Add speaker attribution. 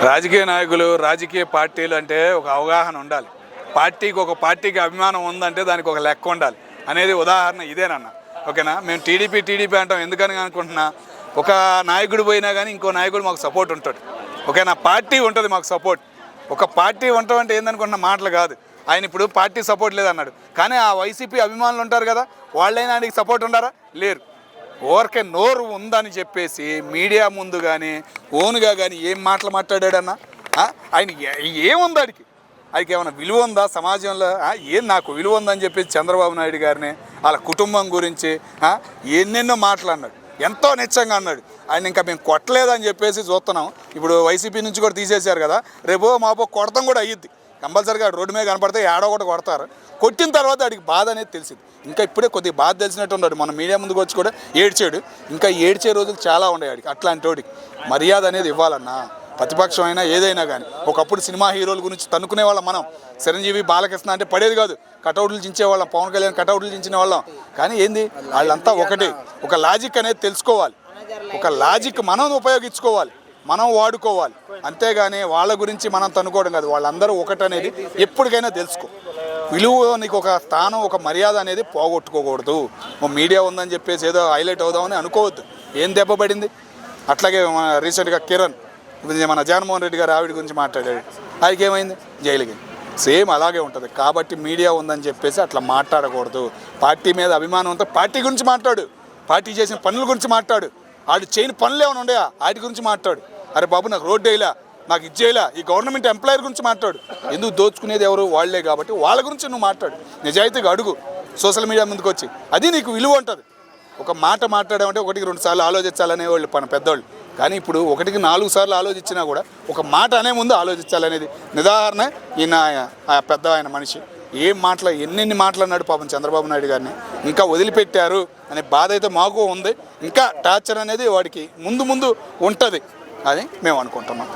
Speaker 1: రాజకీయ నాయకులు, రాజకీయ పార్టీలు అంటే ఒక అవగాహన ఉండాలి. ఒక పార్టీకి అభిమానం ఉందంటే దానికి ఒక లెక్క ఉండాలి అనేది ఉదాహరణ ఇదేనన్న. ఓకేనా? మేము టీడీపీ అంటాం. ఎందుకని అనుకుంటున్నా, ఒక నాయకుడు పోయినా కానీ ఇంకో నాయకుడు మాకు సపోర్ట్ ఉంటాడు. ఓకేనా? పార్టీ ఉంటుంది మాకు సపోర్ట్. ఒక పార్టీ ఉండటం అంటే ఏందనుకుంటున్న మాటలు కాదు. ఆయన ఇప్పుడు పార్టీ సపోర్ట్ లేదన్నాడు, కానీ ఆ వైసీపీ అభిమానులు ఉంటారు కదా, వాళ్ళైనా ఆయనకి సపోర్ట్ ఉండారా? లేరు. ఓరికే నోరు ఉందని చెప్పేసి మీడియా ముందు కానీ ఓన్గా కానీ ఏం మాటలు మాట్లాడాడన్నా? ఆయన ఏముంది ఆయనకి ఏమైనా విలువ ఉందా సమాజంలో? ఏం నాకు విలువ ఉందని చెప్పేసి చంద్రబాబు నాయుడు గారిని వాళ్ళ కుటుంబం గురించి ఎన్నెన్నో మాటలు అన్నాడు. ఎంతో నిశ్చయంగా అన్నాడు. ఆయన ఇంకా మేము కొట్టలేదని చెప్పేసి చూస్తున్నాం. ఇప్పుడు వైసీపీ నుంచి కూడా తీసేశారు కదా, రేపో మాపో కొడతాం కూడా అయ్యిద్ది. కంపల్సరీగా రోడ్డు మీద కనపడితే ఏడో ఒకటి కొడతారు. కొట్టిన తర్వాత వాడికి బాధ అనేది తెలిసింది. ఇంకా ఇప్పుడే కొద్దిగా బాధ తెలిసినట్టు ఉన్నాడు. మన మీడియా ముందుకు వచ్చి కూడా ఏడ్చాడు. ఇంకా ఏడ్చే రోజులు చాలా ఉన్నాయి వాడికి. అట్లాంటి వాడికి మర్యాద అనేది ఇవ్వాలన్నా. ప్రతిపక్షం అయినా ఏదైనా కానీ. ఒకప్పుడు సినిమా హీరోల గురించి తన్నుకునే వాళ్ళం మనం. చిరంజీవి, బాలకృష్ణ అంటే పడేది కాదు, కటౌట్లు చించేవాళ్ళం. పవన్ కళ్యాణ్ కటౌట్లు చించిన వాళ్ళం. కానీ ఏంది, వాళ్ళంతా ఒకటే. ఒక లాజిక్ అనేది తెలుసుకోవాలి. ఒక లాజిక్ మనం ఉపయోగించుకోవాలి, మనం వాడుకోవాలి. అంతేగాని వాళ్ళ గురించి మనం తనుకోవడం కాదు. వాళ్ళందరూ ఒకటనేది ఎప్పటికైనా తెలుసుకో. విలువ, నీకు ఒక స్థానం, ఒక మర్యాద అనేది పోగొట్టుకోకూడదు. మీడియా ఉందని చెప్పేసి ఏదో హైలైట్ అవుదామని అనుకోవద్దు. ఏం దెబ్బ పడింది? అట్లాగే మన రీసెంట్గా కిరణ్, మన జగన్మోహన్ రెడ్డి గారు ఆవిడ గురించి మాట్లాడాడు. ఆయనకి ఏమైంది? జైలుకి. సేమ్ అలాగే ఉంటుంది. కాబట్టి మీడియా ఉందని చెప్పేసి అట్లా మాట్లాడకూడదు. పార్టీ మీద అభిమానం ఉంటే పార్టీ గురించి మాట్లాడు, పార్టీ చేసిన పనుల గురించి మాట్లాడు. ఆడు చేయని పనులు ఏమైనా ఉండయా వాటి గురించి మాట్లాడు. అరే బాబు, నాకు రోడ్డు వేయలా, నాకు ఇది చేయలా, ఈ గవర్నమెంట్ ఎంప్లాయర్ గురించి మాట్లాడు. ఎందుకు దోచుకునేది ఎవరు? వాళ్లే కాబట్టి వాళ్ళ గురించి నువ్వు మాట్లాడు. నిజాయితీగా అడుగు సోషల్ మీడియా ముందుకు వచ్చి. అది నీకు విలువ ఉంటుంది. ఒక మాట మాట్లాడామంటే 1-2 సార్లు ఆలోచించాలనేవాళ్ళు మన పెద్దవాళ్ళు. కానీ ఇప్పుడు 1-4 సార్లు ఆలోచించినా కూడా ఒక మాట అనే ముందు ఆలోచించాలనేది నిదాహరణ. ఈయన పెద్ద ఆయన మనిషి ఏం ఎన్నెన్ని మాట్లాడినాడు పాపం చంద్రబాబు నాయుడు గారిని. ఇంకా వదిలిపెట్టారు అనే బాధ అయితే మాకు ఉంది. ఇంకా టార్చర్ అనేది వాడికి ముందు ఉంటుంది అని మేము అనుకుంటున్నాం.